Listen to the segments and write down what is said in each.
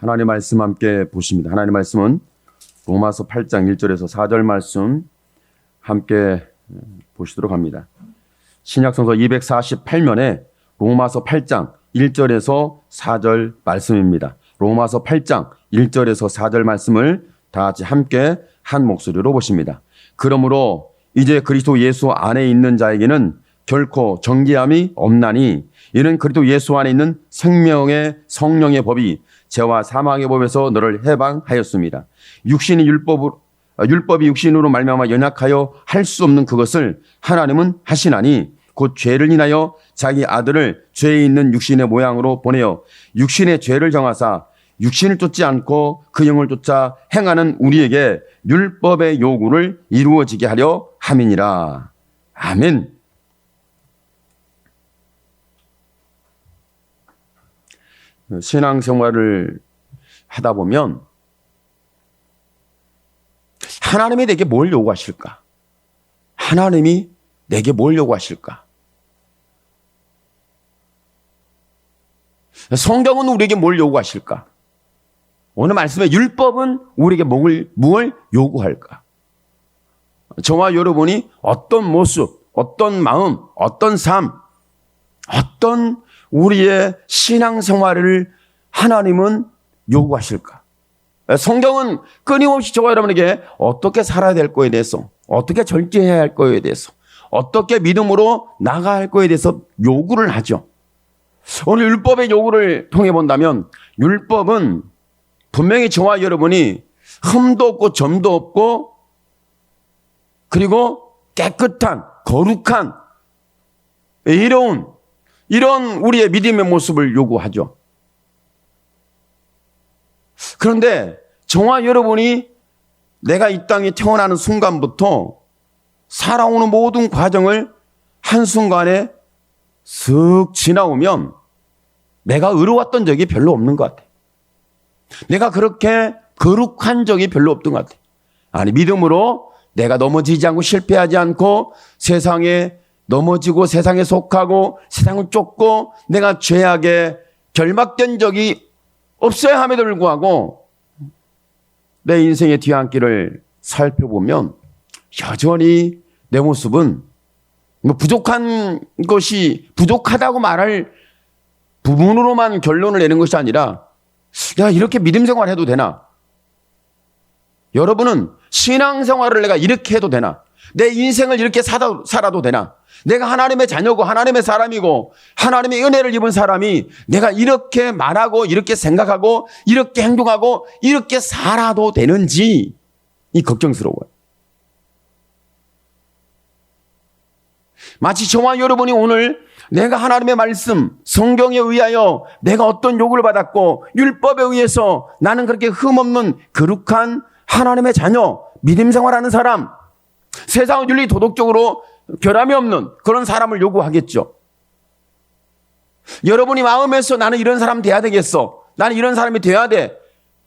하나님 말씀 함께 보십니다. 하나님 말씀은 로마서 8장 1절에서 4절 말씀 함께 보시도록 합니다. 신약성서 248면에 로마서 8장 1절에서 4절 말씀입니다. 로마서 8장 1절에서 4절 말씀을 다 같이 함께 한 목소리로 보십니다. 그러므로 이제 그리스도 예수 안에 있는 자에게는 결코 정죄함이 없나니 이는 그리스도 예수 안에 있는 생명의 성령의 법이 죄와 사망의 법에서 너를 해방하였습니다. 율법이 육신으로 말미암아 연약하여 할 수 없는 그것을 하나님은 하시나니 곧 죄를 인하여 자기 아들을 죄에 있는 육신의 모양으로 보내어 육신의 죄를 정하사 육신을 쫓지 않고 그 영을 쫓아 행하는 우리에게 율법의 요구를 이루어지게 하려 함이니라. 아멘. 신앙생활을 하다 보면 하나님이 내게 뭘 요구하실까? 하나님이 내게 뭘 요구하실까? 성경은 우리에게 뭘 요구하실까? 오늘 말씀에 율법은 우리에게 무엇을 요구할까? 저와 여러분이 어떤 모습, 어떤 마음, 어떤 삶, 어떤 우리의 신앙생활을 하나님은 요구하실까? 성경은 끊임없이 저와 여러분에게 어떻게 살아야 될 거에 대해서, 어떻게 절제해야 할 거에 대해서, 어떻게 믿음으로 나아가야 할 거에 대해서 요구를 하죠. 오늘 율법의 요구를 통해 본다면 율법은 분명히 저와 여러분이 흠도 없고 점도 없고 그리고 깨끗한 거룩한 이런 우리의 믿음의 모습을 요구하죠. 그런데 저와 여러분이 내가 이 땅에 태어나는 순간부터 살아오는 모든 과정을 한순간에 쓱 지나오면 내가 의로웠던 적이 별로 없는 것 같아요. 내가 그렇게 거룩한 적이 별로 없던 것 같아요. 아니, 믿음으로 내가 넘어지지 않고 실패하지 않고 세상에 넘어지고 세상에 속하고 세상을 쫓고 내가 죄악에 결박된 적이 없어야 함에도 불구하고 내 인생의 뒤안길을 살펴보면 여전히 내 모습은 부족한 것이 부족하다고 말할 부분으로만 결론을 내는 것이 아니라 야, 이렇게 믿음 생활해도 되나? 여러분은 신앙생활을 내가 이렇게 해도 되나? 내 인생을 이렇게 살아도 되나? 내가 하나님의 자녀고 하나님의 사람이고 하나님의 은혜를 입은 사람이 내가 이렇게 말하고 이렇게 생각하고 이렇게 행동하고 이렇게 살아도 되는지 이 걱정스러워요. 마치 저와 여러분이 오늘 내가 하나님의 말씀, 성경에 의하여 내가 어떤 요구를 받았고 율법에 의해서 나는 그렇게 흠없는 거룩한 하나님의 자녀, 믿음 생활하는 사람, 세상의 윤리 도덕적으로 결함이 없는 그런 사람을 요구하겠죠. 여러분이 마음에서 나는 이런 사람 돼야 되겠어. 나는 이런 사람이 돼야 돼.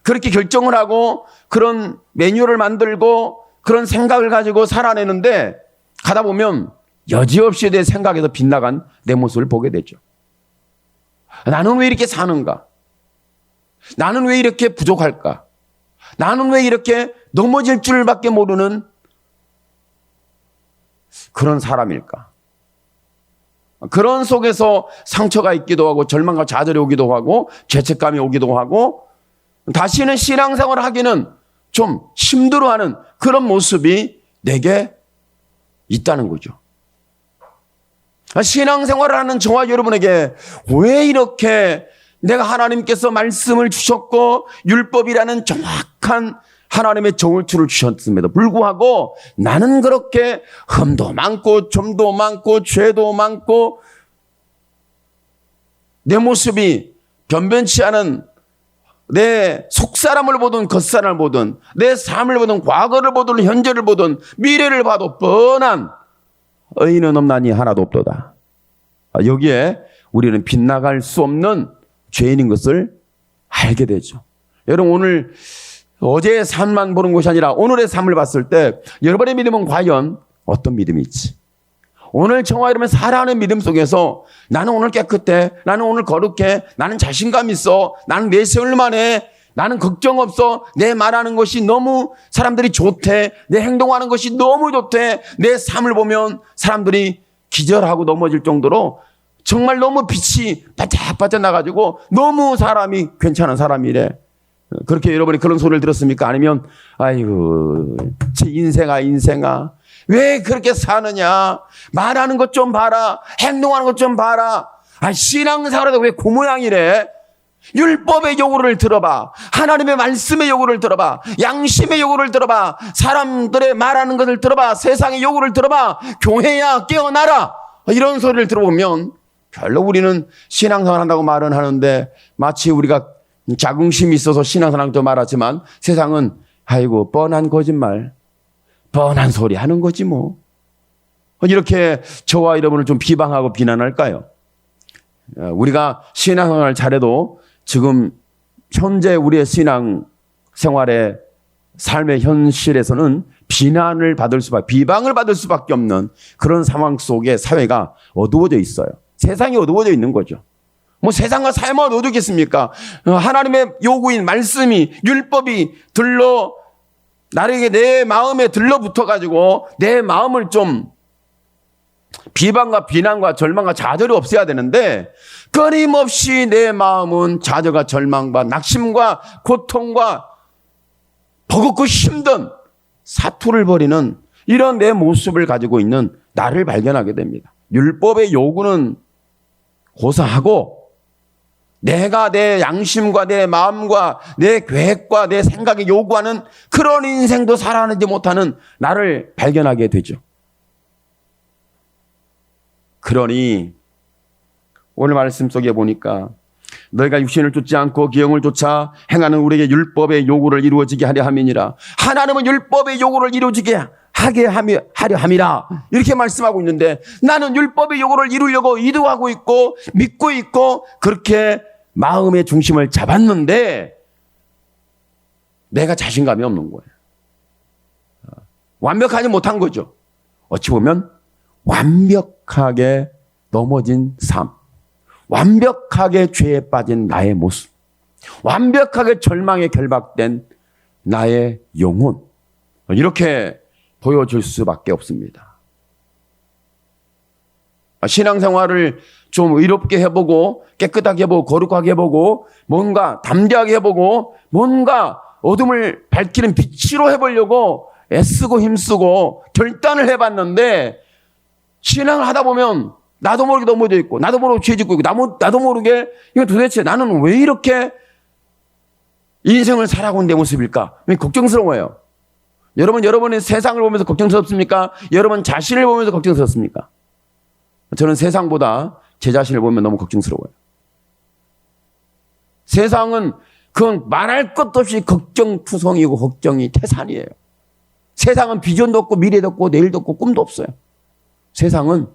그렇게 결정을 하고 그런 매뉴얼을 만들고 그런 생각을 가지고 살아내는데 가다 보면 여지없이 내 생각에서 빗나간 내 모습을 보게 되죠. 나는 왜 이렇게 사는가? 나는 왜 이렇게 부족할까? 나는 왜 이렇게 넘어질 줄밖에 모르는 그런 사람일까? 그런 속에서 상처가 있기도 하고 절망과 좌절이 오기도 하고 죄책감이 오기도 하고 다시는 신앙생활을 하기는 좀 힘들어하는 그런 모습이 내게 있다는 거죠. 신앙생활을 하는 저와 여러분에게 왜 이렇게 내가 하나님께서 말씀을 주셨고 율법이라는 정확한 하나님의 정울줄을 주셨음에도 불구하고 나는 그렇게 흠도 많고 점도 많고 죄도 많고 내 모습이 변변치 않은 내 속사람을 보든 겉사람을 보든 내 삶을 보든 과거를 보든 현재를 보든 미래를 봐도 뻔한 의인은 없나니 하나도 없도다. 여기에 우리는 빗나갈 수 없는 죄인인 것을 알게 되죠. 여러분 오늘 어제의 삶만 보는 것이 아니라 오늘의 삶을 봤을 때 여러분의 믿음은 과연 어떤 믿음이지? 오늘 저와 여러분 살아가는 믿음 속에서 나는 오늘 깨끗해, 나는 오늘 거룩해, 나는 자신감 있어, 나는 내세울 만해, 나는 걱정 없어. 내 말하는 것이 너무 사람들이 좋대. 내 행동하는 것이 너무 좋대. 내 삶을 보면 사람들이 기절하고 넘어질 정도로 정말 너무 빛이 반짝반짝 나가지고 너무 사람이 괜찮은 사람이래. 그렇게 여러분이 그런 소리를 들었습니까? 아니면 아이고 제 인생아 왜 그렇게 사느냐. 말하는 것 좀 봐라. 행동하는 것 좀 봐라. 신앙생활에도 왜 그 모양이래. 율법의 요구를 들어봐. 하나님의 말씀의 요구를 들어봐. 양심의 요구를 들어봐. 사람들의 말하는 것을 들어봐. 세상의 요구를 들어봐. 교회야 깨어나라. 이런 소리를 들어보면 별로 우리는 신앙생활 한다고 말은 하는데 마치 우리가 자긍심이 있어서 신앙생활도 말하지만 세상은 아이고 뻔한 거짓말, 뻔한 소리 하는 거지 뭐. 이렇게 저와 여러분을 좀 비방하고 비난할까요? 우리가 신앙생활을 잘해도 지금 현재 우리의 신앙생활의 삶의 현실에서는 비방을 받을 수밖에 없는 그런 상황 속에 사회가 어두워져 있어요. 세상이 어두워져 있는 거죠. 뭐 세상과 삶은 어두겠습니까? 하나님의 요구인 말씀이 율법이 나에게 내 마음에 들러붙어가지고 내 마음을 좀 비방과 비난과 절망과 좌절이 없어야 되는데 끊임없이 내 마음은 좌절과 절망과 낙심과 고통과 버겁고 힘든 사투를 벌이는 이런 내 모습을 가지고 있는 나를 발견하게 됩니다. 율법의 요구는 고사하고 내가 내 양심과 내 마음과 내 계획과 내 생각에 요구하는 그런 인생도 살아내지 못하는 나를 발견하게 되죠. 그러니 오늘 말씀 속에 보니까 너희가 육신을 쫓지 않고 기형을 쫓아 행하는 우리에게 율법의 요구를 이루어지게 하려 함이니라. 하나님은 율법의 요구를 이루어지게 하려 함이라 이렇게 말씀하고 있는데 나는 율법의 요구를 이루려고 이루하고 있고 믿고 있고 그렇게 마음의 중심을 잡았는데 내가 자신감이 없는 거예요. 완벽하지 못한 거죠. 어찌 보면 완벽하게 넘어진 삶, 완벽하게 죄에 빠진 나의 모습, 완벽하게 절망에 결박된 나의 영혼, 이렇게 보여줄 수밖에 없습니다. 신앙생활을 좀 의롭게 해보고 깨끗하게 해보고 거룩하게 해보고 뭔가 담대하게 해보고 뭔가 어둠을 밝히는 빛으로 해보려고 애쓰고 힘쓰고 결단을 해봤는데 신앙을 하다 보면 나도 모르게 넘어져 있고 나도 모르게 죄 짓고 있고 나도 모르게 이거 도대체 나는 왜 이렇게 인생을 살아가고 있는 내 모습일까? 걱정스러워요. 여러분의 세상을 보면서 걱정스럽습니까? 여러분 자신을 보면서 걱정스럽습니까? 저는 세상보다 제 자신을 보면 너무 걱정스러워요. 세상은 그건 말할 것도 없이 걱정투성이고 걱정이 태산이에요. 세상은 비전도 없고 미래도 없고 내일도 없고 꿈도 없어요. 세상은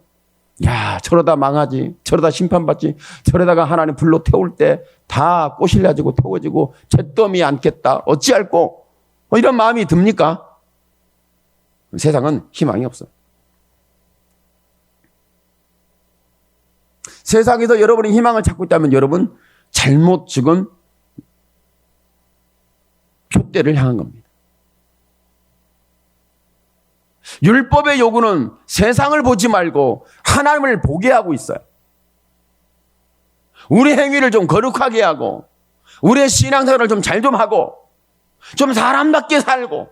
저러다 망하지, 저러다 심판받지, 저러다가 하나님 불로 태울 때 다 꼬실려지고 태워지고 잿더미 않겠다 어찌할꼬 이런 마음이 듭니까? 세상은 희망이 없어요. 세상에서 여러분이 희망을 찾고 있다면 여러분 잘못 찍은 촛대를 향한 겁니다. 율법의 요구는 세상을 보지 말고 하나님을 보게 하고 있어요. 우리 행위를 좀 거룩하게 하고 우리의 신앙생활을 좀 잘 좀 하고 좀 사람답게 살고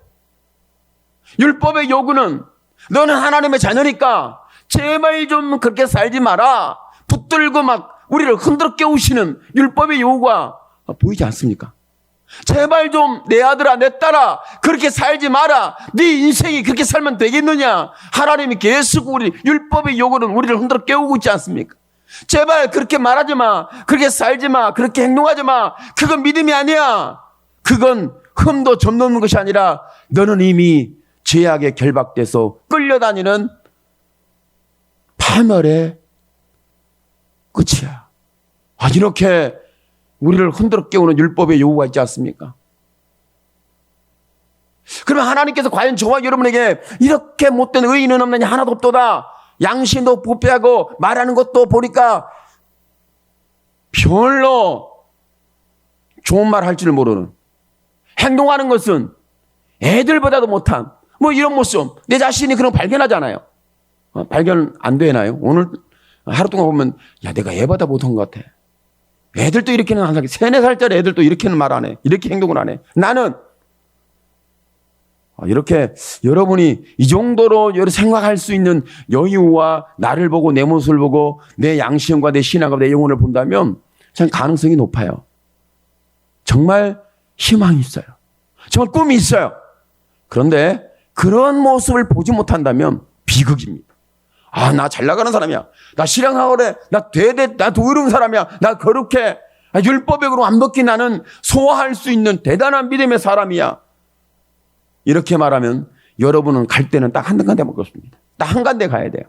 율법의 요구는 너는 하나님의 자녀니까 제발 좀 그렇게 살지 마라. 붙들고 막 우리를 흔들어 깨우시는 율법의 요구가 보이지 않습니까? 제발 좀 내 아들아 내 딸아 그렇게 살지 마라. 네 인생이 그렇게 살면 되겠느냐. 하나님이 계속 우리 율법의 요구는 우리를 흔들어 깨우고 있지 않습니까? 제발 그렇게 말하지 마. 그렇게 살지 마. 그렇게 행동하지 마. 그건 믿음이 아니야. 그건 흠도 점 넘는 것이 아니라 너는 이미 죄악에 결박돼서 끌려다니는 파멸의 끝이야. 이렇게 우리를 흔들어 깨우는 율법의 요구가 있지 않습니까? 그러면 하나님께서 과연 저와 여러분에게 이렇게 못된 의인은 없느냐 하나도 없도다. 양심도 부패하고 말하는 것도 보니까 별로 좋은 말 할 줄 모르는 행동하는 것은 애들보다도 못한 뭐 이런 모습, 내 자신이 그런 거 발견하잖아요. 발견 안 되나요? 오늘 하루 동안 보면 야, 내가 애보다 못한 것 같아. 애들도 이렇게는 안 하게. 3, 4살짜리 애들도 이렇게는 말 안 해. 이렇게 행동을 안 해. 나는 이렇게 여러분이 이 정도로 생각할 수 있는 여유와 나를 보고 내 모습을 보고 내 양심과 내 신앙과 내 영혼을 본다면 참 가능성이 높아요. 정말 희망이 있어요. 정말 꿈이 있어요. 그런데 그런 모습을 보지 못한다면 비극입니다. 나 잘 나가는 사람이야. 나 신앙생활에 나 도의로운 사람이야. 나 거룩해. 율법적으로 완벽히 나는 소화할 수 있는 대단한 믿음의 사람이야. 이렇게 말하면 여러분은 갈 때는 딱 한 군데 먹겠습니다. 딱 한 군데 가야 돼요.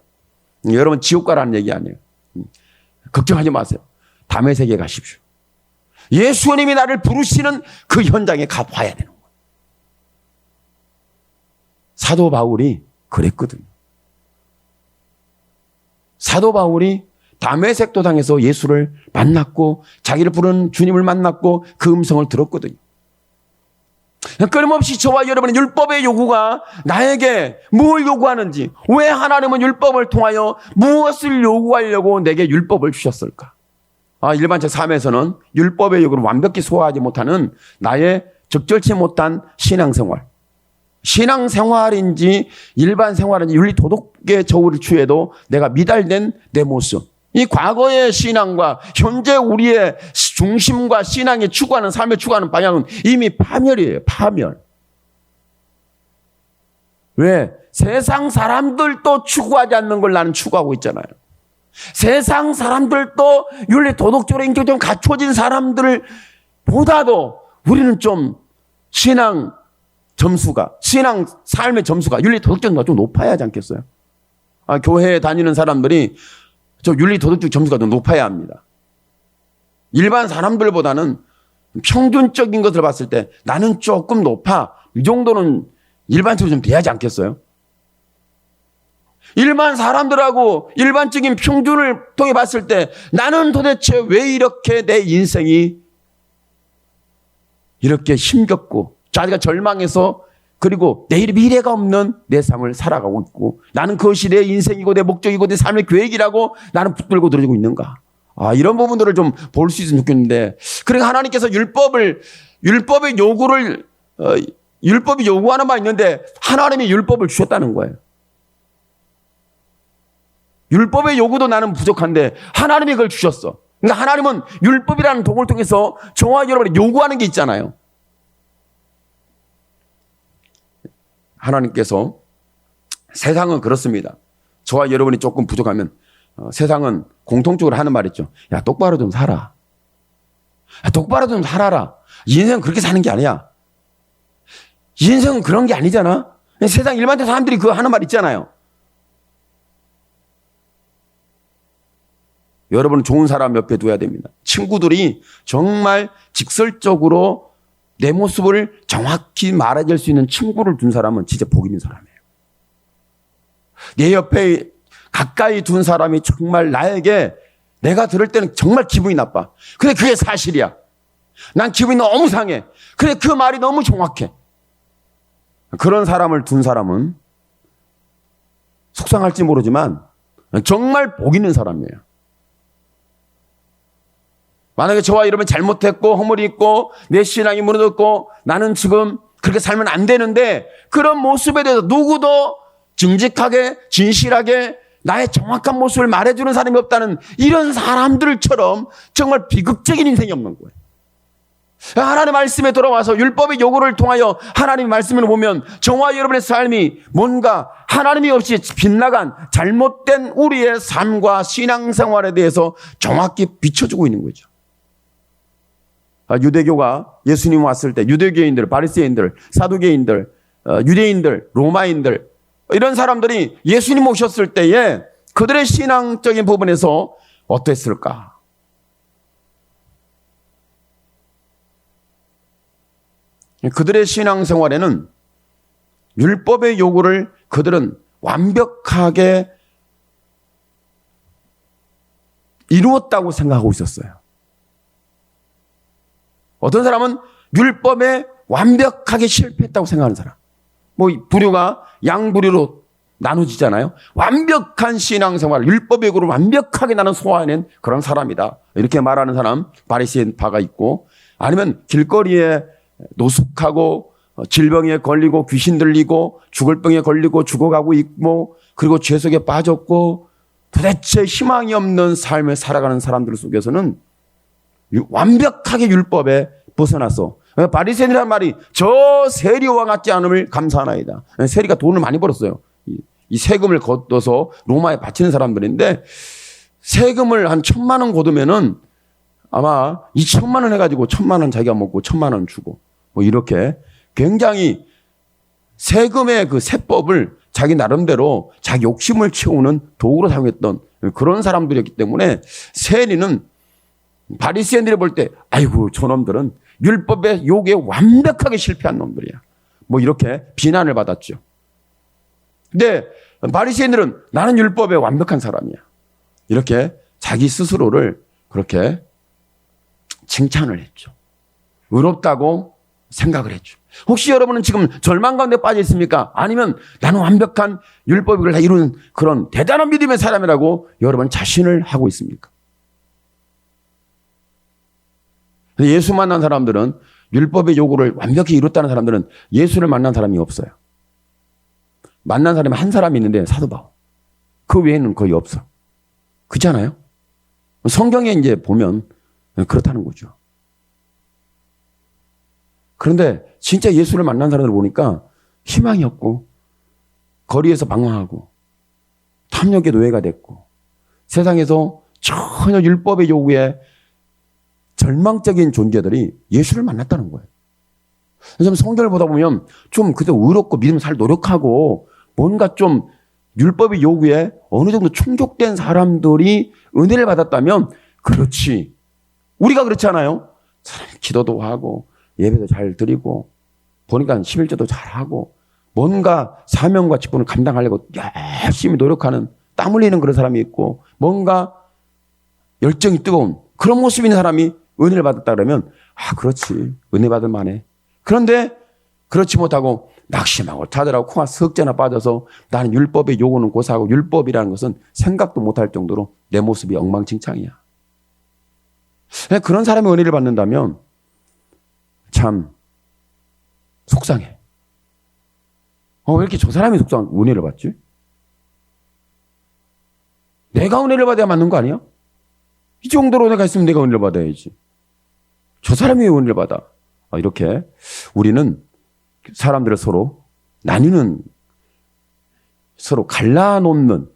여러분 지옥 가라는 얘기 아니에요. 걱정하지 마세요. 담의 세계에 가십시오. 예수님이 나를 부르시는 그 현장에 가봐야 되는 거예요. 사도 바울이 그랬거든요. 사도 바울이 다메섹 도상에서 예수를 만났고 자기를 부르는 주님을 만났고 그 음성을 들었거든요. 끊임없이 저와 여러분의 율법의 요구가 나에게 뭘 요구하는지, 왜 하나님은 율법을 통하여 무엇을 요구하려고 내게 율법을 주셨을까? 일반적 삶에서는 율법의 요구를 완벽히 소화하지 못하는 나의 적절치 못한 신앙생활. 신앙생활인지 일반 생활인지 윤리 도덕의 저울을 취해도 내가 미달된 내 모습. 이 과거의 신앙과 현재 우리의 중심과 신앙이 추구하는 삶을 추구하는 방향은 이미 파멸이에요. 파멸. 왜? 세상 사람들도 추구하지 않는 걸 나는 추구하고 있잖아요. 세상 사람들도 윤리 도덕적으로 인격적으로 갖춰진 사람들을 보다도 우리는 좀 신앙 삶의 점수가 윤리 도덕적으로 좀 높아야 하지 않겠어요? 교회에 다니는 사람들이 저 윤리 도덕적 점수가 더 높아야 합니다. 일반 사람들보다는 평균적인 것을 봤을 때 나는 조금 높아. 이 정도는 일반적으로 좀 돼야 하지 않겠어요? 일반 사람들하고 일반적인 평균을 통해 봤을 때 나는 도대체 왜 이렇게 내 인생이 이렇게 힘겹고 자기가 절망해서 그리고 내일 미래가 없는 내 삶을 살아가고 있고 나는 그것이 내 인생이고 내 목적이고 내 삶의 계획이라고 나는 붙들고 들어지고 있는가? 이런 부분들을 좀 볼 수 있으면 좋겠는데 그러니까 하나님께서 율법이 요구하는 바 있는데 하나님이 율법을 주셨다는 거예요. 율법의 요구도 나는 부족한데 하나님이 그걸 주셨어. 그러니까 하나님은 율법이라는 도구를 통해서 저와 여러분이 요구하는 게 있잖아요. 하나님께서 세상은 그렇습니다. 저와 여러분이 조금 부족하면 세상은 공통적으로 하는 말 있죠. 야, 똑바로 좀 살아. 똑바로 좀 살아라. 인생은 그렇게 사는 게 아니야. 인생은 그런 게 아니잖아. 세상 일반적 사람들이 그거 하는 말 있잖아요. 여러분은 좋은 사람 옆에 둬야 됩니다. 친구들이 정말 직설적으로 내 모습을 정확히 말해줄 수 있는 친구를 둔 사람은 진짜 복 있는 사람이에요. 내 옆에 가까이 둔 사람이 정말 나에게 내가 들을 때는 정말 기분이 나빠. 근데 그게 사실이야. 난 기분이 너무 상해. 근데 그 말이 너무 정확해. 그런 사람을 둔 사람은 속상할지 모르지만 정말 복 있는 사람이에요. 만약에 저와 여러분 잘못했고 허물이 있고 내 신앙이 무너졌고 나는 지금 그렇게 살면 안 되는데 그런 모습에 대해서 누구도 정직하게 진실하게 나의 정확한 모습을 말해주는 사람이 없다는 이런 사람들처럼 정말 비극적인 인생이 없는 거예요. 하나님의 말씀에 돌아와서 율법의 요구를 통하여 하나님의 말씀을 보면 저와 여러분의 삶이 뭔가 하나님이 없이 빗나간 잘못된 우리의 삶과 신앙생활에 대해서 정확히 비춰주고 있는 거죠. 유대교가 예수님 왔을 때 유대교인들, 바리새인들, 사두개인들, 유대인들, 로마인들 이런 사람들이 예수님 오셨을 때에 그들의 신앙적인 부분에서 어땠을까? 그들의 신앙생활에는 율법의 요구를 그들은 완벽하게 이루었다고 생각하고 있었어요. 어떤 사람은 율법의 완벽하게 실패했다고 생각하는 사람. 뭐 부류가 양부류로 나눠지잖아요. 완벽한 신앙생활, 율법의 요구를 완벽하게 나는 소화해낸 그런 사람이다. 이렇게 말하는 사람, 바리새인 바가 있고, 아니면 길거리에 노숙하고 질병에 걸리고 귀신 들리고 죽을 병에 걸리고 죽어가고 있고, 그리고 죄 속에 빠졌고 도대체 희망이 없는 삶을 살아가는 사람들 속에서는 완벽하게 율법에 벗어났어. 바리새인이라는 말이 저 세리와 같지 않음을 감사하나이다. 세리가 돈을 많이 벌었어요. 이 세금을 걷어서 로마에 바치는 사람들인데, 세금을 한 1,000만 원 걷으면은 아마 2,000만 원 해가지고 1,000만 원 자기가 먹고 1,000만 원 주고, 뭐 이렇게 굉장히 세금의 그 세법을 자기 나름대로 자기 욕심을 채우는 도구로 사용했던 그런 사람들이었기 때문에, 세리는 바리새인들이 볼 때 아이고 저놈들은 율법의 요구에 완벽하게 실패한 놈들이야, 뭐 이렇게 비난을 받았죠. 근데 바리새인들은 나는 율법에 완벽한 사람이야, 이렇게 자기 스스로를 그렇게 칭찬을 했죠. 의롭다고 생각을 했죠. 혹시 여러분은 지금 절망 가운데 빠져 있습니까? 아니면 나는 완벽한 율법을 다 이루는 그런 대단한 믿음의 사람이라고 여러분 자신을 하고 있습니까? 예수 만난 사람들은, 율법의 요구를 완벽히 이뤘다는 사람들은 예수를 만난 사람이 없어요. 만난 사람이 한 사람이 있는데 사도 바울. 그 외에는 거의 없어. 그렇잖아요? 성경에 이제 보면 그렇다는 거죠. 그런데 진짜 예수를 만난 사람들 보니까 희망이 없고, 거리에서 방황하고, 탐욕의 노예가 됐고, 세상에서 전혀 율법의 요구에 절망적인 존재들이 예수를 만났다는 거예요. 그래서 성경을 보다 보면 좀 그래도 의롭고 믿음 살 노력하고 뭔가 좀 율법의 요구에 어느 정도 충족된 사람들이 은혜를 받았다면 그렇지. 우리가 그렇잖아요. 기도도 하고 예배도 잘 드리고 보니까 11조도 잘하고 뭔가 사명과 직분을 감당하려고 열심히 노력하는, 땀 흘리는 그런 사람이 있고, 뭔가 열정이 뜨거운 그런 모습이 있는 사람이 은혜를 받았다 그러면 그렇지, 은혜 받을 만해. 그런데 그렇지 못하고 낙심하고 타들하고 코가 석재나 빠져서 나는 율법의 요구는 고사하고 율법이라는 것은 생각도 못할 정도로 내 모습이 엉망진창이야. 그런 사람이 은혜를 받는다면 참 속상해. 왜 이렇게 저 사람이 은혜를 받지? 내가 은혜를 받아야 맞는 거 아니야? 이 정도로 내가 있으면 내가 은혜를 받아야지. 저 사람이 왜 은혜를 받아? 이렇게 우리는 사람들을 서로 나뉘는, 서로 갈라놓는,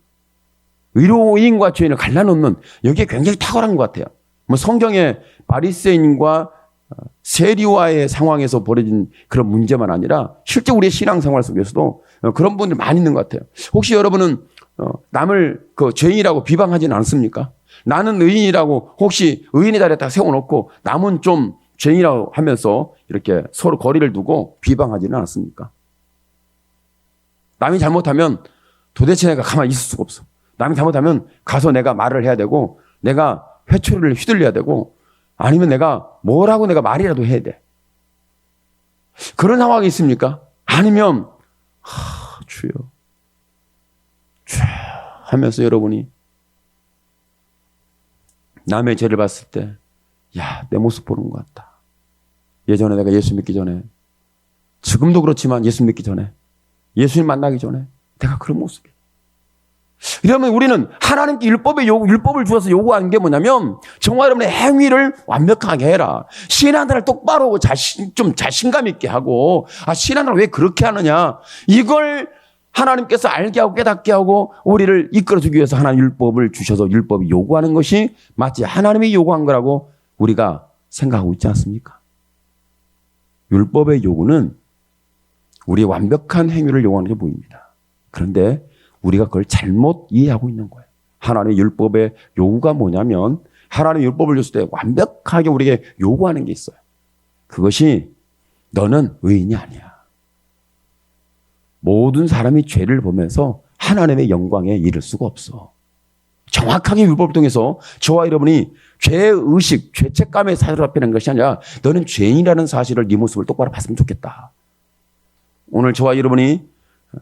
의로인과 죄인을 갈라놓는, 여기에 굉장히 탁월한 것 같아요. 뭐 성경의 바리새인과 세리와의 상황에서 벌어진 그런 문제만 아니라 실제 우리의 신앙생활 속에서도 그런 분들 많이 있는 것 같아요. 혹시 여러분은 남을 죄인이라고 비방하지는 않습니까? 나는 의인이라고 혹시 의인의 자리에 딱 세워놓고 남은 좀 죄인이라고 하면서 이렇게 서로 거리를 두고 비방하지는 않습니까? 남이 잘못하면 도대체 내가 가만히 있을 수가 없어. 남이 잘못하면 가서 내가 말을 해야 되고, 내가 회초리를 휘둘려야 되고, 아니면 내가 뭐라고 내가 말이라도 해야 돼. 그런 상황이 있습니까? 아니면 주여 하면서 여러분이 남의 죄를 봤을 때 내 모습 보는 것 같다. 예전에 내가 예수 믿기 전에, 지금도 그렇지만 예수 믿기 전에, 예수님 만나기 전에 내가 그런 모습이야. 이러면 우리는 하나님께 율법을 주어서 요구하는 게 뭐냐면, 정말 여러분의 행위를 완벽하게 해라. 신앙생활을 똑바로 하고 좀 자신감 있게 하고, 신앙생활을 왜 그렇게 하느냐. 이걸 하나님께서 알게 하고 깨닫게 하고 우리를 이끌어주기 위해서 하나님 율법을 주셔서 율법이 요구하는 것이 마치 하나님이 요구한 거라고 우리가 생각하고 있지 않습니까? 율법의 요구는 우리의 완벽한 행위를 요구하는 게 보입니다. 그런데 우리가 그걸 잘못 이해하고 있는 거예요. 하나님의 율법의 요구가 뭐냐면, 하나님의 율법을 줬을 때 완벽하게 우리에게 요구하는 게 있어요. 그것이 너는 의인이 아니야. 모든 사람이 죄를 보면서 하나님의 영광에 이를 수가 없어. 정확하게 율법을 통해서 저와 여러분이 죄의식, 죄책감에 사로잡히는 것이 아니라 너는 죄인이라는 사실을 네 모습을 똑바로 봤으면 좋겠다. 오늘 저와 여러분이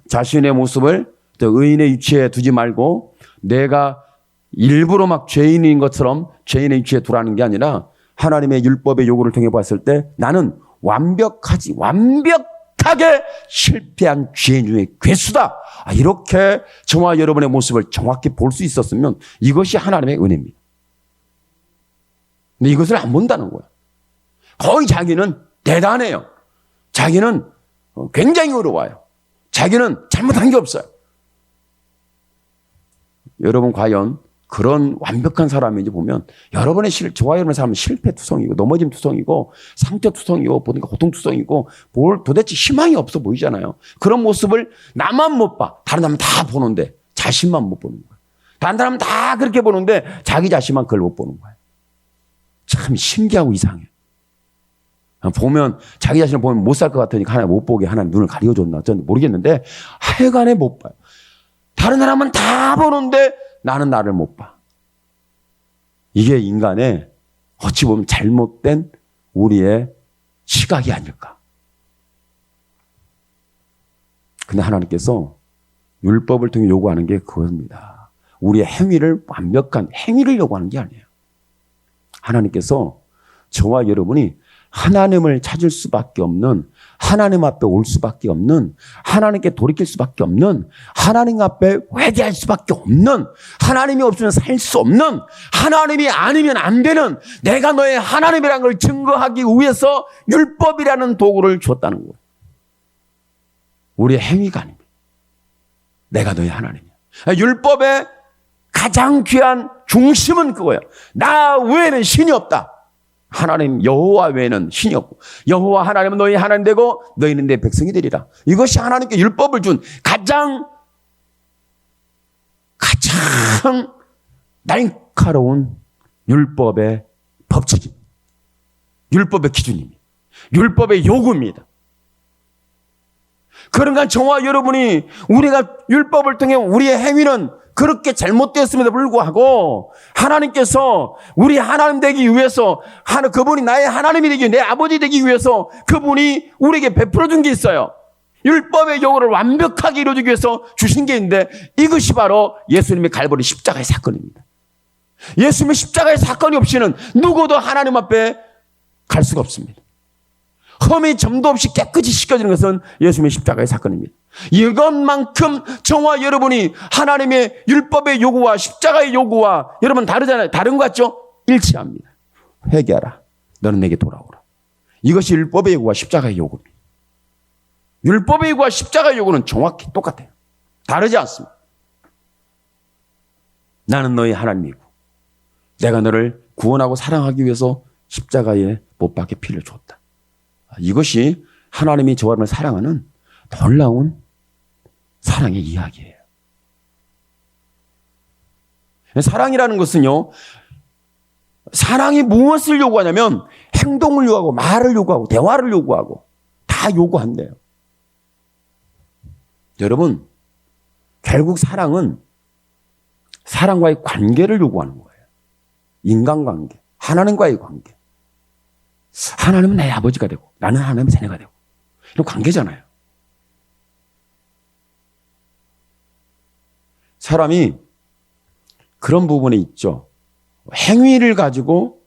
자신의 모습을 의인의 위치에 두지 말고 내가 일부러 막 죄인인 것처럼 죄인의 위치에 두라는 게 아니라 하나님의 율법의 요구를 통해 봤을 때 나는 완벽하게 실패한 죄인 중에 괴수다. 이렇게 저와 여러분의 모습을 정확히 볼 수 있었으면 이것이 하나님의 은혜입니다. 근데 이것을 안 본다는 거야. 거의 자기는 대단해요. 자기는 굉장히 어려워요. 자기는 잘못한 게 없어요. 여러분 과연 그런 완벽한 사람인지 보면 여러분의 저와 여러분의 삶은 실패투성이고 넘어짐 투성이고 상처투성이고 보니까 고통투성이고 도대체 희망이 없어 보이잖아요. 그런 모습을 나만 못 봐. 다른 사람은 다 보는데 자신만 못 보는 거예요. 다른 사람은 다 그렇게 보는데 자기 자신만 그걸 못 보는 거예요. 참 신기하고 이상해요. 보면 자기 자신을 보면 못 살 것 같으니까 하나님 못 보게 하나님 눈을 가려줬나 저는 모르겠는데 하여간에 못 봐요. 다른 사람은 다 보는데 나는 나를 못 봐. 이게 인간의 어찌 보면 잘못된 우리의 시각이 아닐까. 근데 하나님께서 율법을 통해 요구하는 게 그겁니다. 우리의 행위를 완벽한 행위를 요구하는 게 아니에요. 하나님께서 저와 여러분이 하나님을 찾을 수밖에 없는, 하나님 앞에 올 수밖에 없는, 하나님께 돌이킬 수밖에 없는, 하나님 앞에 회개할 수밖에 없는, 하나님이 없으면 살 수 없는, 하나님이 아니면 안 되는, 내가 너의 하나님이라는 걸 증거하기 위해서 율법이라는 도구를 줬다는 거예요. 우리의 행위가 아닙니다. 내가 너의 하나님이야. 율법의 가장 귀한 중심은 그거예요. 나 외에는 신이 없다. 하나님 여호와 외에는 신이 없고 여호와 하나님은 너희 하나님 되고 너희는 내 백성이 되리라. 이것이 하나님께 율법을 준 가장 날카로운 율법의 법칙입니다. 율법의 기준입니다. 율법의 요구입니다. 그러니까 저와 여러분이 우리가 율법을 통해 우리의 행위는 그렇게 잘못되었음에도 불구하고 하나님께서 우리 하나님 되기 위해서 그분이 나의 하나님이 되기 내 아버지 되기 위해서 그분이 우리에게 베풀어 준 게 있어요. 율법의 요구를 완벽하게 이루어주기 위해서 주신 게 있는데 이것이 바로 예수님의 갈보리 십자가의 사건입니다. 예수님의 십자가의 사건이 없이는 누구도 하나님 앞에 갈 수가 없습니다. 흠이 점도 없이 깨끗이 씻겨지는 것은 예수님의 십자가의 사건입니다. 이것만큼 저와 여러분이 하나님의 율법의 요구와 십자가의 요구와 여러분 다르잖아요. 다른 것 같죠? 일치합니다. 회개하라. 너는 내게 돌아오라. 이것이 율법의 요구와 십자가의 요구입니다. 율법의 요구와 십자가의 요구는 정확히 똑같아요. 다르지 않습니다. 나는 너의 하나님이고 내가 너를 구원하고 사랑하기 위해서 십자가에 못 박혀 피를 줬다. 이것이 하나님이 저와 여러분을 사랑하는 놀라운 사랑의 이야기예요. 사랑이라는 것은요, 사랑이 무엇을 요구하냐면 행동을 요구하고 말을 요구하고 대화를 요구하고 다 요구한대요. 여러분, 결국 사랑은 사랑과의 관계를 요구하는 거예요. 인간관계, 하나님과의 관계. 하나님은 내 아버지가 되고 나는 하나님의 자녀가 되고 이런 관계잖아요. 사람이 그런 부분에 있죠. 행위를 가지고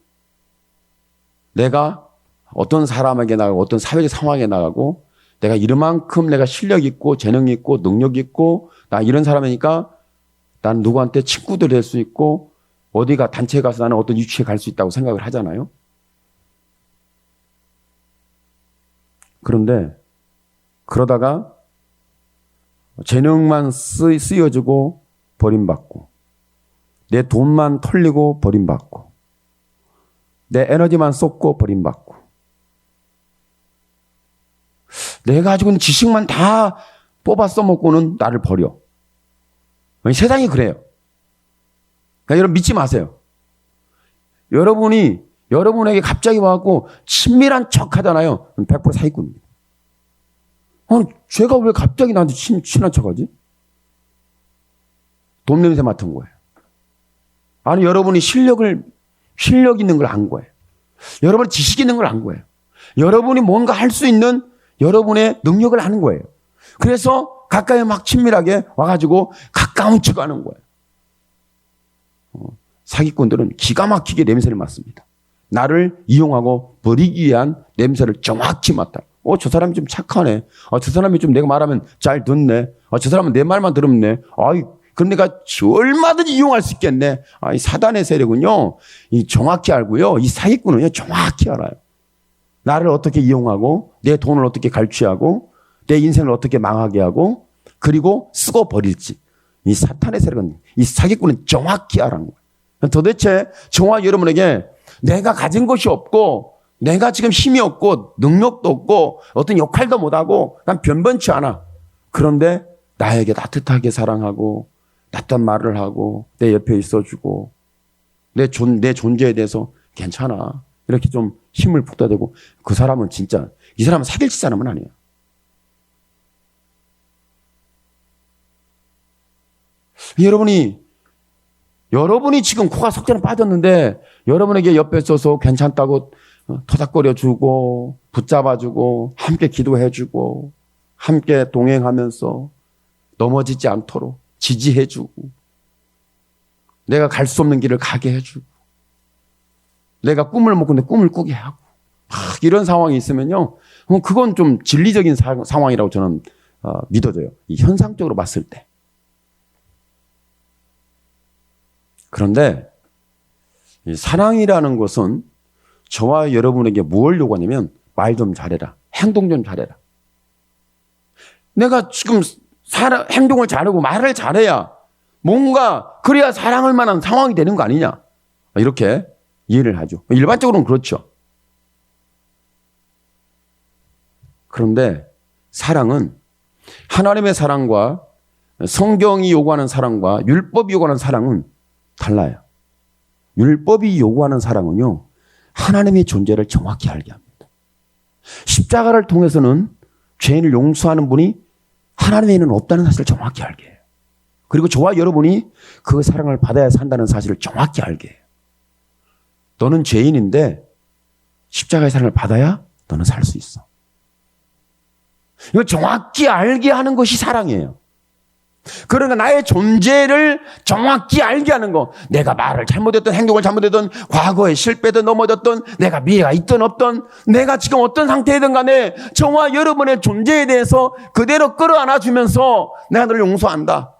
내가 어떤 사람에게 나가고 어떤 사회적 상황에 나가고 내가 이만큼 내가 실력 있고 재능 있고 능력 있고 나 이런 사람이니까 난 누구한테 친구도 될 수 있고 어디가 단체에 가서 나는 어떤 위치에 갈 수 있다고 생각을 하잖아요. 그런데 그러다가 재능만 쓰여지고 버림받고 내 돈만 털리고 버림받고 내 에너지만 쏟고 버림받고 내가 가지고 있는 지식만 다 뽑아 써먹고는 나를 버려. 세상이 그래요. 그러니까 여러분 믿지 마세요. 여러분에게 갑자기 와갖고 친밀한 척 하잖아요. 100% 사기꾼입니다. 아니, 쟤가 왜 갑자기 나한테 친한 척 하지? 돈 냄새 맡은 거예요. 아니, 여러분이 실력 있는 걸 안 거예요. 여러분이 지식 있는 걸 안 거예요. 여러분이 뭔가 할 수 있는 여러분의 능력을 아는 거예요. 그래서 가까이 막 친밀하게 와가지고 가까운 척 하는 거예요. 사기꾼들은 기가 막히게 냄새를 맡습니다. 나를 이용하고 버리기 위한 냄새를 정확히 맡아. 저 사람이 좀 착하네. 저 사람이 좀 내가 말하면 잘 듣네. 저 사람은 내 말만 들으네. 그럼 내가 얼마든지 이용할 수 있겠네. 이 사단의 세력은요, 정확히 알고요. 이 사기꾼은요, 정확히 알아요. 나를 어떻게 이용하고, 내 돈을 어떻게 갈취하고, 내 인생을 어떻게 망하게 하고, 그리고 쓰고 버릴지. 이 사탄의 세력은, 이 사기꾼은 정확히 알아는 거예요. 도대체 저와 여러분에게 내가 가진 것이 없고, 내가 지금 힘이 없고, 능력도 없고, 어떤 역할도 못하고, 난 변변치 않아. 그런데 나에게 따뜻하게 사랑하고, 낯선 말을 하고, 내 옆에 있어주고, 내 존재에 대해서 괜찮아. 이렇게 좀 힘을 북돋아대고, 그 사람은 진짜, 이 사람은 사귈 사람은 아니에요. 여러분이 지금 코가 석자는 빠졌는데, 여러분에게 옆에 있어서 괜찮다고 토닥거려주고, 붙잡아주고, 함께 기도해주고, 함께 동행하면서 넘어지지 않도록 지지해주고, 내가 갈 수 없는 길을 가게 해주고, 내가 꿈을 못 꾸는데 꿈을 꾸게 하고, 이런 상황이 있으면요, 그건 좀 진리적인 상황이라고 저는 믿어져요. 이 현상적으로 봤을 때. 그런데 이 사랑이라는 것은 저와 여러분에게 뭘 요구하냐면 말 좀 잘해라. 행동 좀 잘해라. 내가 지금 행동을 잘하고 말을 잘해야 뭔가 그래야 사랑할 만한 상황이 되는 거 아니냐. 이렇게 이해를 하죠. 일반적으로는 그렇죠. 그런데 사랑은 하나님의 사랑과 성경이 요구하는 사랑과 율법이 요구하는 사랑은 달라요. 율법이 요구하는 사랑은요, 하나님의 존재를 정확히 알게 합니다. 십자가를 통해서는 죄인을 용서하는 분이 하나님 외에는 없다는 사실을 정확히 알게 해요. 그리고 저와 여러분이 그 사랑을 받아야 산다는 사실을 정확히 알게 해요. 너는 죄인인데 십자가의 사랑을 받아야 너는 살 수 있어. 이걸 정확히 알게 하는 것이 사랑이에요. 그러니까 나의 존재를 정확히 알게 하는 거. 내가 말을 잘못했던, 행동을 잘못했던, 과거에 실패든 넘어졌던, 내가 미래가 있든 없든, 내가 지금 어떤 상태이든 간에 저와 여러분의 존재에 대해서 그대로 끌어안아 주면서 내가 너를 용서한다.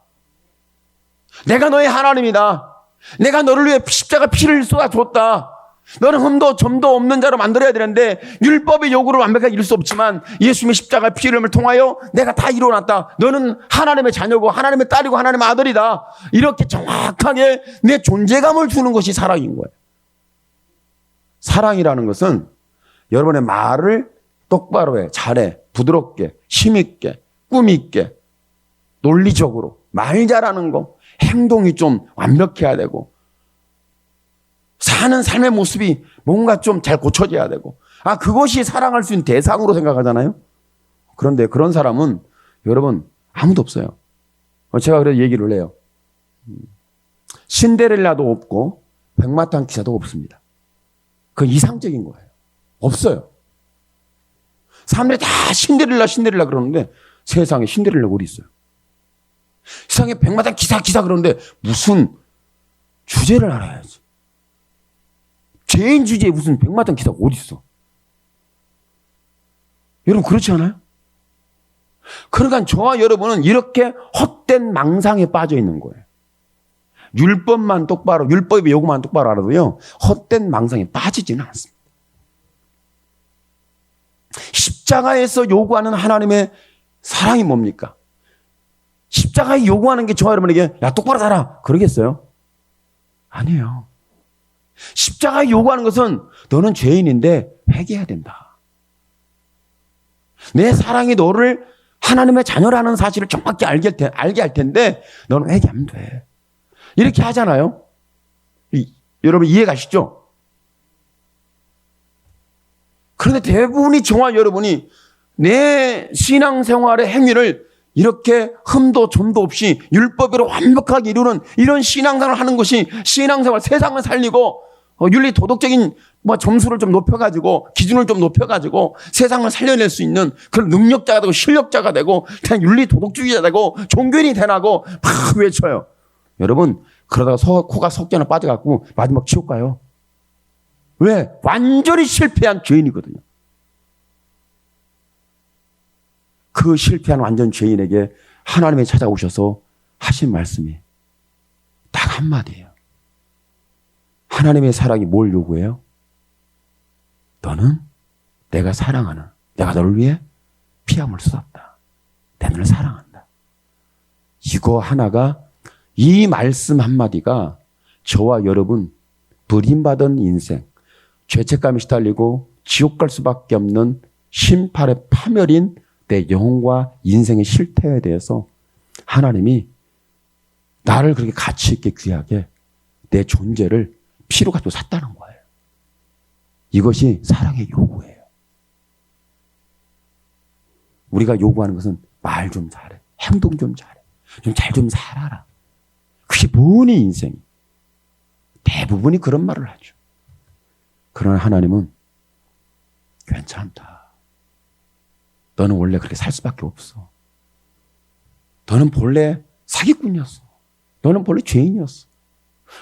내가 너의 하나님이다. 내가 너를 위해 십자가 피를 쏟아줬다. 너는 흠도 점도 없는 자로 만들어야 되는데 율법의 요구를 완벽하게 이룰 수 없지만 예수님의 십자가 피를 통하여 내가 다 이루어놨다. 너는 하나님의 자녀고 하나님의 딸이고 하나님의 아들이다. 이렇게 정확하게 내 존재감을 주는 것이 사랑인 거예요. 사랑이라는 것은 여러분의 말을 똑바로 해, 잘해, 부드럽게, 힘있게, 꿈있게, 논리적으로 말 잘하는 거, 행동이 좀 완벽해야 되고 사는 삶의 모습이 뭔가 좀 잘 고쳐져야 되고, 그것이 사랑할 수 있는 대상으로 생각하잖아요. 그런데 그런 사람은 여러분 아무도 없어요. 제가 그래서 얘기를 해요. 신데렐라도 없고 백마탄 기사도 없습니다. 그건 이상적인 거예요. 없어요. 사람들이 다 신데렐라 그러는데 세상에 신데렐라가 어디 있어요? 세상에 백마탄 기사 그러는데 무슨 주제를 알아야지. 죄인 주제에 무슨 백마탄 기사가 어디 있어? 여러분 그렇지 않아요? 그러니까 저와 여러분은 이렇게 헛된 망상에 빠져 있는 거예요. 율법만 똑바로, 율법의 요구만 똑바로 알아도요, 헛된 망상에 빠지지는 않습니다. 십자가에서 요구하는 하나님의 사랑이 뭡니까? 십자가에 요구하는 게 저와 여러분에게 야 똑바로 살아 그러겠어요? 아니에요. 십자가에 요구하는 것은 너는 죄인인데 회개해야 된다. 내 사랑이 너를 하나님의 자녀라는 사실을 정확히 알게 할 텐데 너는 회개하면 돼. 이렇게 하잖아요. 여러분 이해 가시죠? 그런데 대부분이 저와 여러분이 내 신앙생활의 행위를 이렇게 흠도 점도 없이 율법으로 완벽하게 이루는 이런 신앙생활을 하는 것이 신앙생활, 세상을 살리고 윤리 도덕적인 점수를 좀 높여가지고 기준을 좀 높여가지고 세상을 살려낼 수 있는 그런 능력자가 되고 실력자가 되고 그냥 윤리 도덕주의자 되고 종교인이 되나고 막 외쳐요. 여러분 그러다가 코가 석견에 빠져갖고 마지막 지옥 가요. 왜? 완전히 실패한 죄인이거든요. 그 실패한 완전 죄인에게 하나님이 찾아오셔서 하신 말씀이 딱 한마디예요. 하나님의 사랑이 뭘 요구해요? 너는 내가 사랑하는, 내가 너를 위해 피함을 쏟았다. 내가 너를 사랑한다. 이거 하나가, 이 말씀 한마디가 저와 여러분 버림받은 인생, 죄책감에 시달리고 지옥 갈 수밖에 없는 심판의 파멸인 내 영혼과 인생의 실태에 대해서 하나님이 나를 그렇게 가치 있게 귀하게 내 존재를 피로 가지고 샀다는 거예요. 이것이 사랑의 요구예요. 우리가 요구하는 것은 말 좀 잘해, 행동 좀 잘해, 좀 잘 좀 살아라. 그게 뭐니 인생이. 대부분이 그런 말을 하죠. 그러나 하나님은 괜찮다. 너는 원래 그렇게 살 수밖에 없어. 너는 본래 사기꾼이었어. 너는 본래 죄인이었어.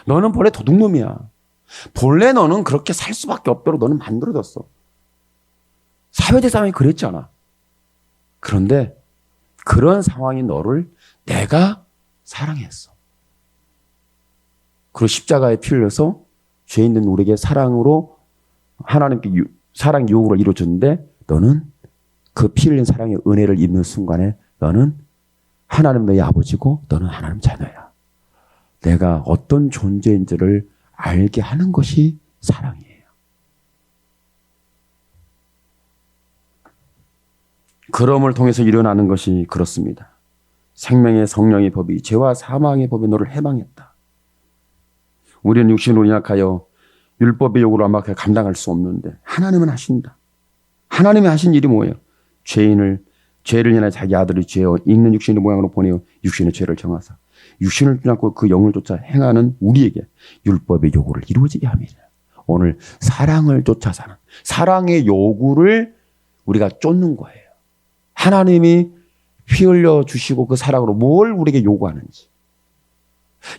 너는 본래 도둑놈이야. 본래 너는 그렇게 살 수밖에 없도록 너는 만들어졌어. 사회적 상황이 그랬잖아. 그런데 그런 상황인 너를 내가 사랑했어. 그리고 십자가에 피 흘려서 죄인된 우리에게 사랑으로 하나님께 사랑 요구를 이루어줬는데 너는 그 피 흘린 사랑의 은혜를 입는 순간에 너는 하나님 너의 아버지고 너는 하나님 자녀야. 내가 어떤 존재인지를 알게 하는 것이 사랑이에요. 그럼을 통해서 일어나는 것이 그렇습니다. 생명의 성령의 법이 죄와 사망의 법이 너를 해방했다. 우리는 육신으로 연약하여 율법의 요구를 완벽하게 감당할 수 없는데 하나님은 하신다. 하나님이 하신 일이 뭐예요? 죄를 인하여 자기 아들을 죄어 있는 육신의 모양으로 보내어 육신의 죄를 정하사 육신을 쫓고 그 영을 쫓아 행하는 우리에게 율법의 요구를 이루어지게 합니다. 오늘 사랑을 쫓아 사는 사랑의 요구를 우리가 쫓는 거예요. 하나님이 피 흘려 주시고 그 사랑으로 뭘 우리에게 요구하는지,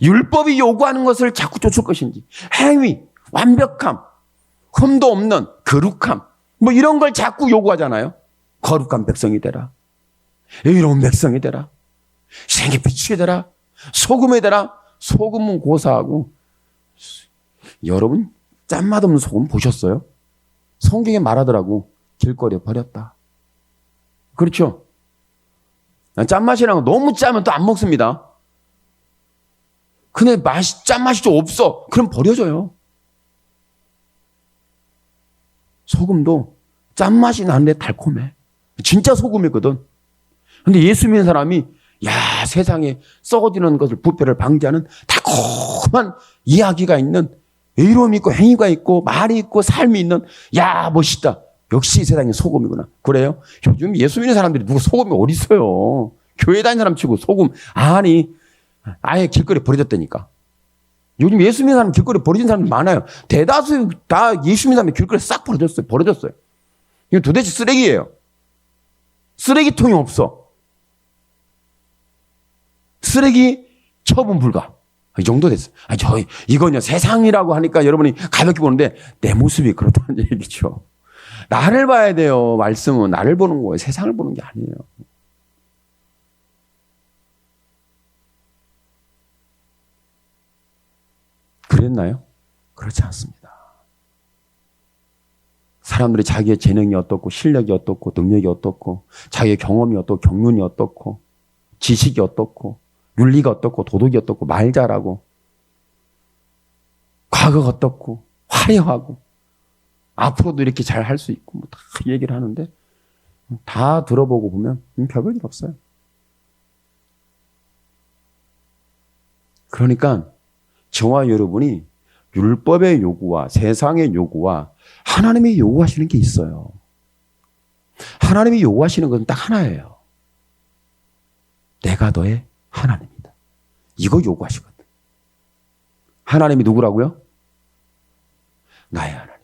율법이 요구하는 것을 자꾸 쫓을 것인지, 행위, 완벽함, 흠도 없는 거룩함, 이런 걸 자꾸 요구하잖아요. 거룩한 백성이 되라. 의로운 백성이 되라. 생기 비추게 되라. 소금이 되라. 소금은 고사하고. 여러분 짠맛 없는 소금 보셨어요? 성경에 말하더라고. 길거리에 버렸다. 그렇죠? 짠맛이라는 거 너무 짜면 또 안 먹습니다. 근데 짠맛이 좀 없어. 그럼 버려져요. 소금도 짠맛이 나는데 달콤해. 진짜 소금이거든. 근데 예수 믿는 사람이 세상에 썩어지는 것을 부패를 방지하는 달콤한 이야기가 있는 의로움이 있고 행위가 있고 말이 있고 삶이 있는 멋있다. 역시 세상에 소금이구나. 그래요? 요즘 예수 믿는 사람들이 누구 소금이 어디 있어요? 교회 다니는 사람 치고 소금 아예 길거리에 버려졌다니까. 요즘 예수 믿는 사람 길거리에 버려진 사람들 많아요. 대다수 다 예수 믿는 사람이 길거리에 싹 버려졌어요. 이거 도대체 쓰레기예요. 쓰레기통이 없어. 쓰레기 처분 불가. 이 정도 됐어요. 이건요, 세상이라고 하니까 여러분이 가볍게 보는데 내 모습이 그렇다는 얘기죠. 나를 봐야 돼요. 말씀은 나를 보는 거예요. 세상을 보는 게 아니에요. 그랬나요? 그렇지 않습니다. 사람들이 자기의 재능이 어떻고 실력이 어떻고 능력이 어떻고 자기의 경험이 어떻고 경륜이 어떻고 지식이 어떻고 윤리가 어떻고 도덕이 어떻고 말 잘하고 과거가 어떻고 화려하고 앞으로도 이렇게 잘 할 수 있고 다 얘기를 하는데 다 들어보고 보면 별별 일 없어요. 그러니까 저와 여러분이 율법의 요구와 세상의 요구와 하나님이 요구하시는 게 있어요. 하나님이 요구하시는 건 딱 하나예요. 내가 너의 하나님이다. 이거 요구하시거든. 하나님이 누구라고요? 나의 하나님.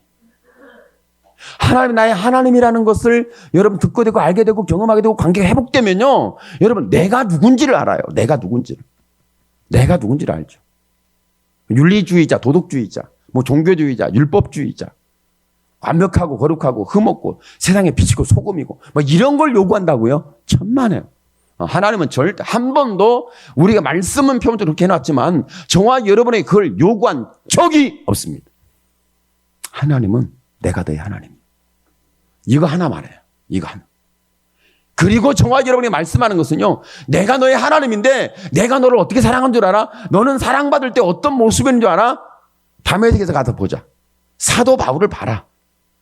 하나님이 나의 하나님이라는 것을 여러분 듣고 되고 알게 되고 경험하게 되고 관계가 회복되면요, 여러분 내가 누군지를 알아요. 내가 누군지를 알죠. 윤리주의자, 도덕주의자, 뭐 종교주의자, 율법주의자, 완벽하고 거룩하고 흠없고 세상에 비치고 소금이고 뭐 이런 걸 요구한다고요? 천만에요. 하나님은 절대 한 번도 우리가 말씀은 표현적으로 그렇게 해놨지만 저와 여러분에게 그걸 요구한 적이 없습니다. 하나님은 내가 너의 하나님. 이거 하나만 해요. 이거 하나. 그리고 저와 여러분이 말씀하는 것은요, 내가 너의 하나님인데 내가 너를 어떻게 사랑한 줄 알아? 너는 사랑받을 때 어떤 모습인 줄 알아? 다메섹에서 가서 보자. 사도 바울을 봐라.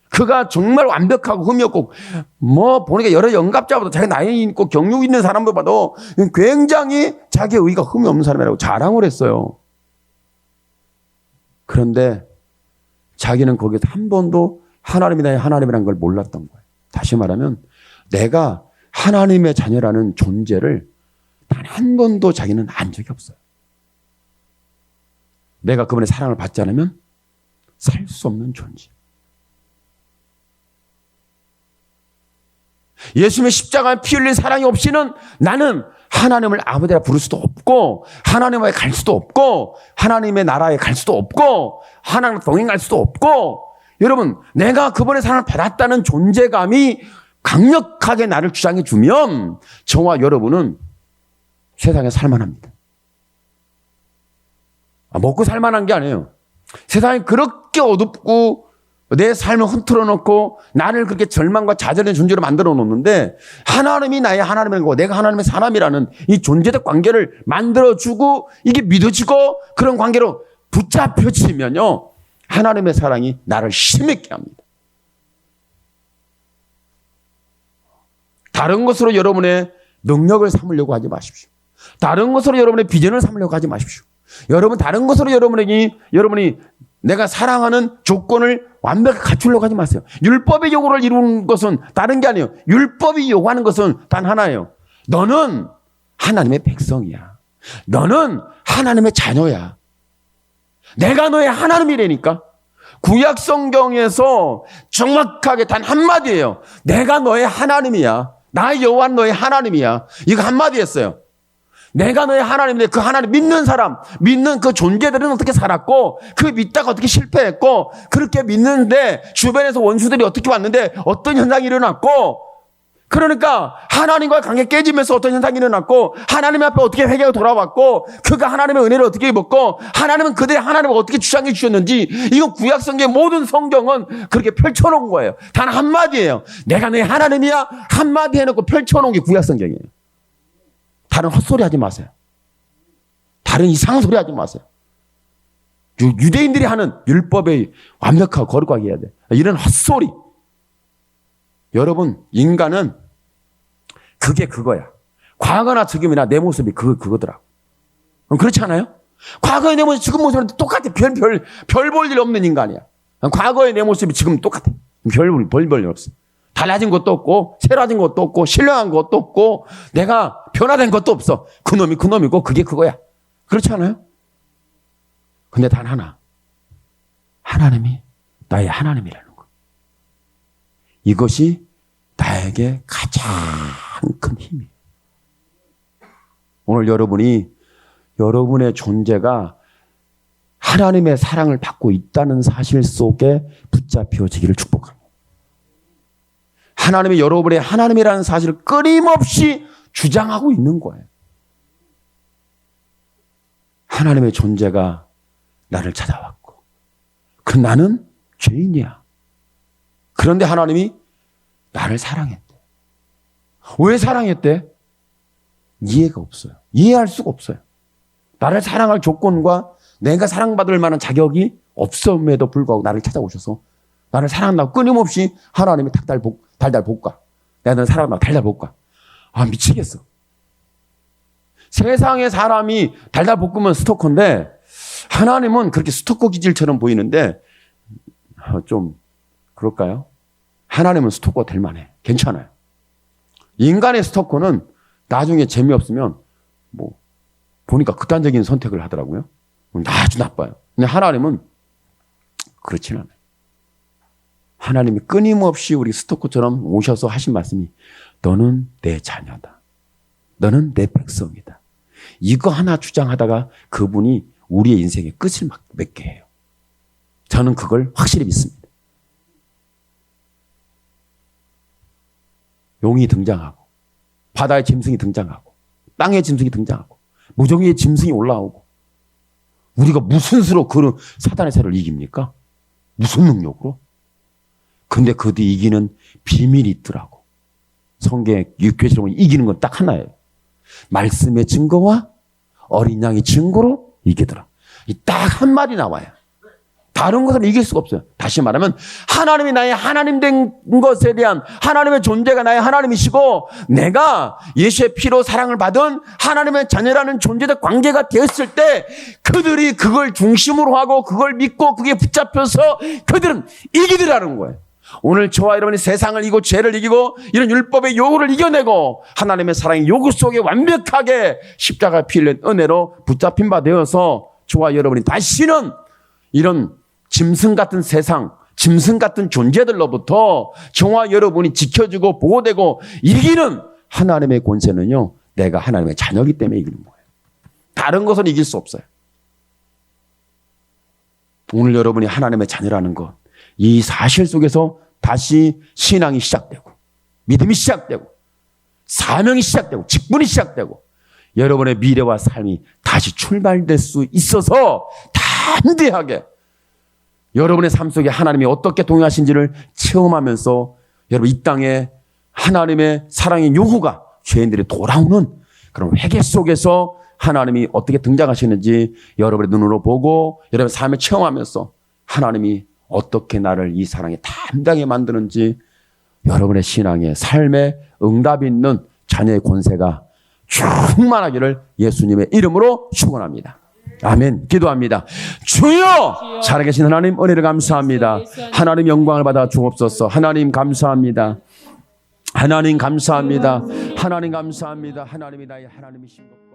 그가 정말 완벽하고 흠이 없고 뭐 보니까 여러 영갑자보다 자기 나이 있고 경륜 있는 사람들보다도 굉장히 자기 의가 흠이 없는 사람이라고 자랑을 했어요. 그런데 자기는 거기서 한 번도 하나님이 나의 하나님이라는 걸 몰랐던 거예요. 다시 말하면 내가 하나님의 자녀라는 존재를 단 한 번도 자기는 안 적이 없어요. 내가 그분의 사랑을 받지 않으면 살 수 없는 존재. 예수님의 십자가에 피 흘린 사랑이 없이는 나는 하나님을 아버지라 부를 수도 없고 하나님에 갈 수도 없고 하나님의 나라에 갈 수도 없고 하나님과 동행할 수도 없고, 여러분 내가 그분의 사랑을 받았다는 존재감이 강력하게 나를 주장해 주면 저와 여러분은 세상에 살만합니다. 먹고 살만한 게 아니에요. 세상이 그렇게 어둡고 내 삶을 흔들어 놓고 나를 그렇게 절망과 좌절의 존재로 만들어 놓는데 하나님이 나의 하나님이라는 거고 내가 하나님의 사람이라는 이 존재적 관계를 만들어주고 이게 믿어지고 그런 관계로 붙잡혀지면요, 하나님의 사랑이 나를 힘있게 합니다. 다른 것으로 여러분의 능력을 삼으려고 하지 마십시오. 다른 것으로 여러분의 비전을 삼으려고 하지 마십시오. 여러분 다른 것으로 여러분이 내가 사랑하는 조건을 완벽하게 갖추려고 하지 마세요. 율법의 요구를 이루는 것은 다른 게 아니에요. 율법이 요구하는 것은 단 하나예요. 너는 하나님의 백성이야. 너는 하나님의 자녀야. 내가 너의 하나님이라니까. 구약 성경에서 정확하게 단 한마디예요. 내가 너의 하나님이야. 나의 여호와는 너의 하나님이야. 이거 한마디 했어요. 내가 너의 하나님인데 그 하나님 믿는 사람, 믿는 그 존재들은 어떻게 살았고 그 믿다가 어떻게 실패했고 그렇게 믿는데 주변에서 원수들이 어떻게 왔는데 어떤 현상이 일어났고, 그러니까 하나님과의 관계 깨지면서 어떤 현상이 일어났고 하나님 앞에 어떻게 회개가 돌아왔고 그가 하나님의 은혜를 어떻게 입었고 하나님은 그들의 하나님을 어떻게 주장해 주셨는지, 이거 구약 성경의 모든 성경은 그렇게 펼쳐놓은 거예요. 단 한마디예요. 내가 너의 하나님이야. 한마디 해놓고 펼쳐놓은 게 구약 성경이에요. 다른 헛소리 하지 마세요. 다른 이상한 소리 하지 마세요. 유대인들이 하는 율법의 완벽하고 거룩하게 해야 돼. 이런 헛소리. 여러분 인간은 그게 그거야. 과거나 지금이나 내 모습이 그거더라고. 그렇지 않아요? 과거의 내 모습이 지금 모습은 똑같아. 별 볼 일 없는 인간이야. 과거의 내 모습이 지금 똑같아. 별 볼 일 없어. 달라진 것도 없고 새로워진 것도 없고 신령한 것도 없고 내가 변화된 것도 없어. 그놈이 그놈이고 그게 그거야. 그렇지 않아요? 근데 단 하나, 하나님이 나의 하나님이라는 거. 이것이 나에게 가장 큰 힘이에요. 오늘 여러분의 존재가 하나님의 사랑을 받고 있다는 사실 속에 붙잡혀지기를 축복합니다. 하나님이 여러분의 하나님이라는 사실을 끊임없이 주장하고 있는 거예요. 하나님의 존재가 나를 찾아왔고 그 나는 죄인이야. 그런데 하나님이 나를 사랑했대. 왜 사랑했대? 이해가 없어요. 이해할 수가 없어요. 나를 사랑할 조건과 내가 사랑받을 만한 자격이 없음에도 불구하고 나를 찾아오셔서 나를 사랑한다고 끊임없이 하나님이 달달 볶아. 내가 너를 사랑한다고 달달 볶아. 아, 미치겠어. 세상의 사람이 달달 볶으면 스토커인데 하나님은 그렇게 스토커 기질처럼 보이는데 좀 그럴까요? 하나님은 스토커 될 만해. 괜찮아요. 인간의 스토커는 나중에 재미없으면 보니까 극단적인 선택을 하더라고요. 아주 나빠요. 근데 하나님은 그렇진 않아요. 하나님이 끊임없이 우리 스토커처럼 오셔서 하신 말씀이 너는 내 자녀다. 너는 내 백성이다. 이거 하나 주장하다가 그분이 우리의 인생의 끝을 맺게 해요. 저는 그걸 확실히 믿습니다. 용이 등장하고 바다의 짐승이 등장하고 땅의 짐승이 등장하고 무정의의 짐승이 올라오고 우리가 무슨 수로 그 사단의 세를 이깁니까? 무슨 능력으로? 근데 그 뒤 이기는 비밀이 있더라고. 성경의 육교시로 이기는 건 딱 하나예요. 말씀의 증거와 어린 양의 증거로 이기더라. 이 딱 한마디 나와요. 다른 것은 이길 수가 없어요. 다시 말하면 하나님이 나의 하나님 된 것에 대한 하나님의 존재가 나의 하나님이시고 내가 예수의 피로 사랑을 받은 하나님의 자녀라는 존재적 관계가 되었을 때 그들이 그걸 중심으로 하고 그걸 믿고 그게 붙잡혀서 그들은 이기더라는 거예요. 오늘 저와 여러분이 세상을 이기고 죄를 이기고 이런 율법의 요구를 이겨내고 하나님의 사랑의 요구 속에 완벽하게 십자가 피 흘린 은혜로 붙잡힌 바 되어서 저와 여러분이 다시는 이런 짐승 같은 세상, 짐승 같은 존재들로부터 저와 여러분이 지켜주고 보호되고 이기는 하나님의 권세는요, 내가 하나님의 자녀이기 때문에 이기는 거예요. 다른 것은 이길 수 없어요. 오늘 여러분이 하나님의 자녀라는 것, 이 사실 속에서 다시 신앙이 시작되고 믿음이 시작되고 사명이 시작되고 직분이 시작되고 여러분의 미래와 삶이 다시 출발될 수 있어서 담대하게 여러분의 삶 속에 하나님이 어떻게 동행하신지를 체험하면서 여러분 이 땅에 하나님의 사랑의 요구가 죄인들이 돌아오는 그런 회개 속에서 하나님이 어떻게 등장하시는지 여러분의 눈으로 보고 여러분의 삶을 체험하면서 하나님이 어떻게 나를 이 사랑에 담당하게 만드는지 여러분의 신앙의 삶에 응답이 있는 자녀의 권세가 충만하기를 예수님의 이름으로 축원합니다. 아멘. 기도합니다. 주여 살아계신 하나님 은혜를 감사합니다. 하나님 영광을 받아 주옵소서. 하나님 감사합니다. 하나님 감사합니다. 하나님 감사합니다. 하나님이 나의 하나님이신 것.